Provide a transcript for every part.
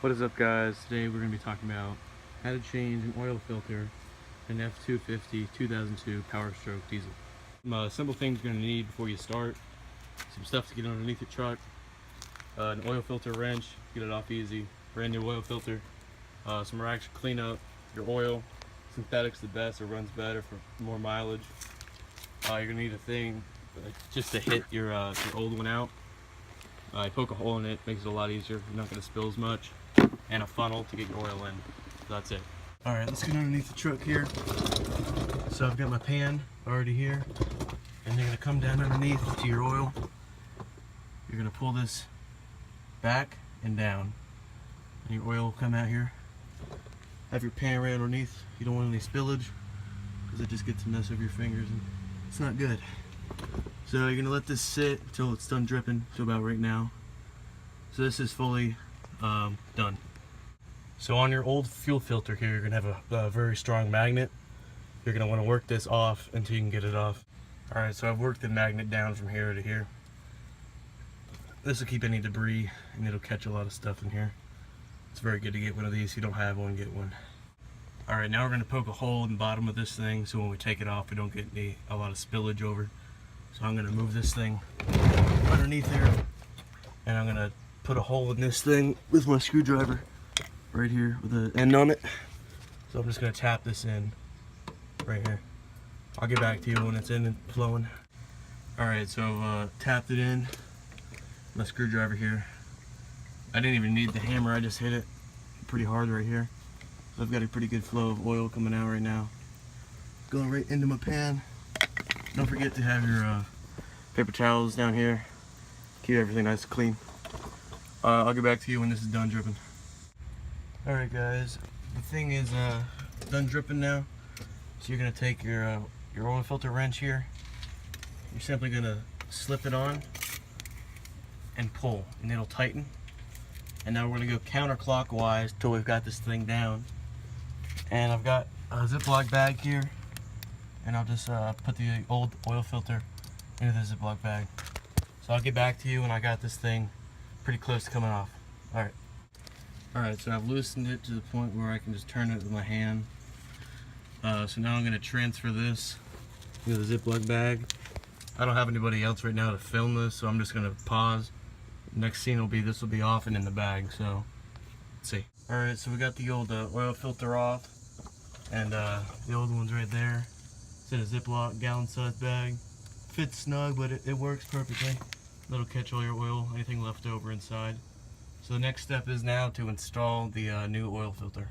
What is up, guys? Today we're going to be talking about how to change an oil filter in an F250 2002 Power Stroke diesel. Some simple things you're going to need before you start: some stuff to get underneath your truck, an oil filter wrench, get it off easy, brand new oil filter, some rags to clean up your oil. Synthetic's the best, it runs better for more mileage. You're going to need a thing just to hit your old one out. You poke a hole in it, makes it a lot easier, you're not going to spill as much, and a funnel to get your oil in. So that's it. Alright, let's get underneath the truck here. So I've got my pan already here, and you're going to come down underneath to your oil. You're going to pull this back and down, and your oil will come out here. Have your pan right underneath. You don't want any spillage, because it just gets a mess over your fingers, and it's not good. So you're going to let this sit until it's done dripping, so about right now. So this is fully done. So on your old fuel filter here, you're going to have a very strong magnet. You're going to want to work this off until you can get it off. Alright, so I've worked the magnet down from here to here. This will keep any debris, and it'll catch a lot of stuff in here. It's very good to get one of these. If you don't have one, get one. Alright, now we're going to poke a hole in the bottom of this thing so when we take it off we don't get a lot of spillage over. So I'm going to move this thing underneath there, and I'm going to put a hole in this thing with my screwdriver right here with an end on it. So I'm just going to tap this in right here. I'll get back to you when it's in and flowing. Alright, so I've tapped it in, my screwdriver here. I didn't even need the hammer, I just hit it pretty hard right here. So I've got a pretty good flow of oil coming out right now. Going right into my pan. Don't forget to have your paper towels down here. Keep everything nice and clean. I'll get back to you when this is done dripping. Alright guys, the thing is done dripping now. So you're going to take your oil filter wrench here. You're simply going to slip it on and pull, and it'll tighten. And now we're going to go counterclockwise till we've got this thing down. And I've got a Ziploc bag here, and I'll just put the old oil filter into the Ziploc bag. So I'll get back to you when I got this thing pretty close to coming off. Alright, so I've loosened it to the point where I can just turn it with my hand. So now I'm going to transfer this into the Ziploc bag. I don't have anybody else right now to film this, so I'm just going to pause. Next scene will be, this will be off and in the bag, so let's see. Alright, so we got the old oil filter off, and the old one's right there. It's in a Ziploc gallon-sized bag. Fits snug, but it works perfectly. That'll catch all your oil, anything left over inside. So the next step is now to install the new oil filter.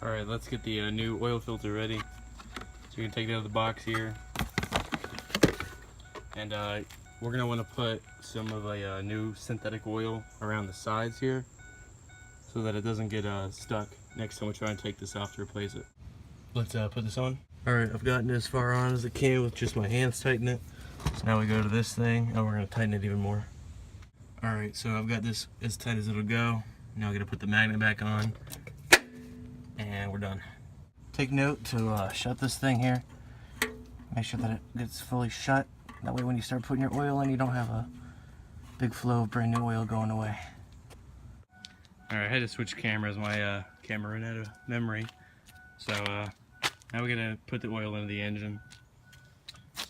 Alright, let's get the new oil filter ready. So you can take it out of the box here. And we're going to want to put some of a new synthetic oil around the sides here, so that it doesn't get stuck next time we try and take this off to replace it. Let's put this on. Alright, I've gotten as far on as I can with just my hands tightening it. So now we go to this thing, and we're going to tighten it even more. Alright, so I've got this as tight as it'll go. Now I'm going to put the magnet back on, and we're done. Take note to shut this thing here. Make sure that it gets fully shut. That way when you start putting your oil in, you don't have a big flow of brand new oil going away. Alright, I had to switch cameras. My camera ran out of memory. So now we're going to put the oil into the engine.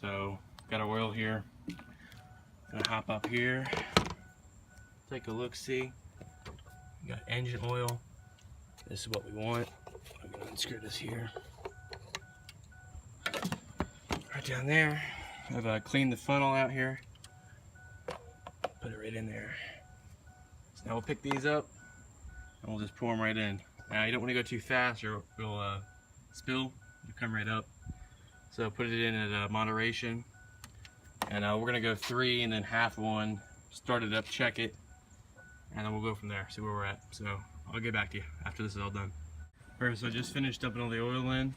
So, got our oil here. Gonna hop up here. Take a look-see. Got engine oil. This is what we want. I'm going to unscrew this here. Right down there. I've cleaned the funnel out here. Put it right in there. So now we'll pick these up and we'll just pour them right in. Now you don't want to go too fast or it'll spill. It'll come right up. So put it in at moderation. And we're going to go 3 and then half 1. Start it up, check it, and then we'll go from there, see where we're at. So I'll get back to you after this is all done. Alright, so I just finished dumping all the oil in.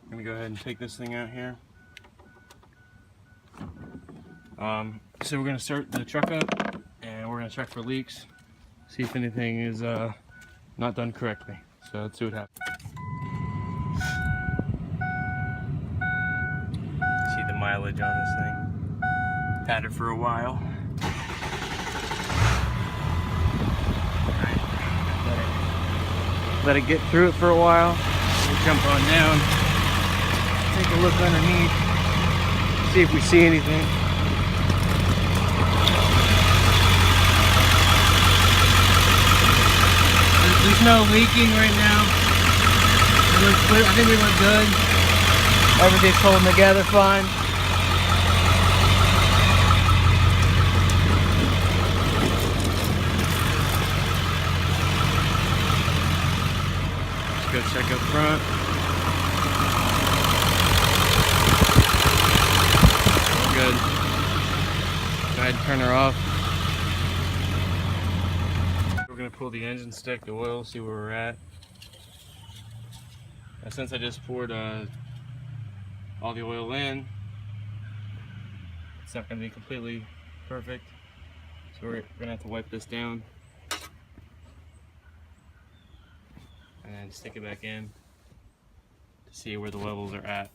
I'm going to go ahead and take this thing out here. So we're going to start the truck up, and we're going to check for leaks, see if anything is not done correctly. So let's see what happens. See the mileage on this thing. Had it for a while. All right. let it get through it for a while. We'll jump on down, take a look underneath, see if we see anything. There's no leaking right now. I think we look good. Everything's holding together fine. Let's go check up front. Good. Go ahead and turn her off. We're going to pull the engine stick, the oil, see where we're at. Now, since I just poured all the oil in, it's not going to be completely perfect, so we're going to have to wipe this down and stick it back in to see where the levels are at.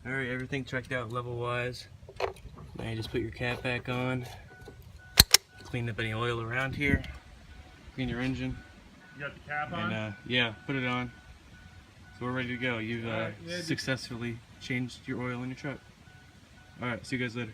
Alright, everything checked out level wise. Now you just put your cap back on, clean up any oil around here, clean your engine. You got the cap on? And yeah, put it on. So we're ready to go. You've successfully changed your oil in your truck. Alright, see you guys later.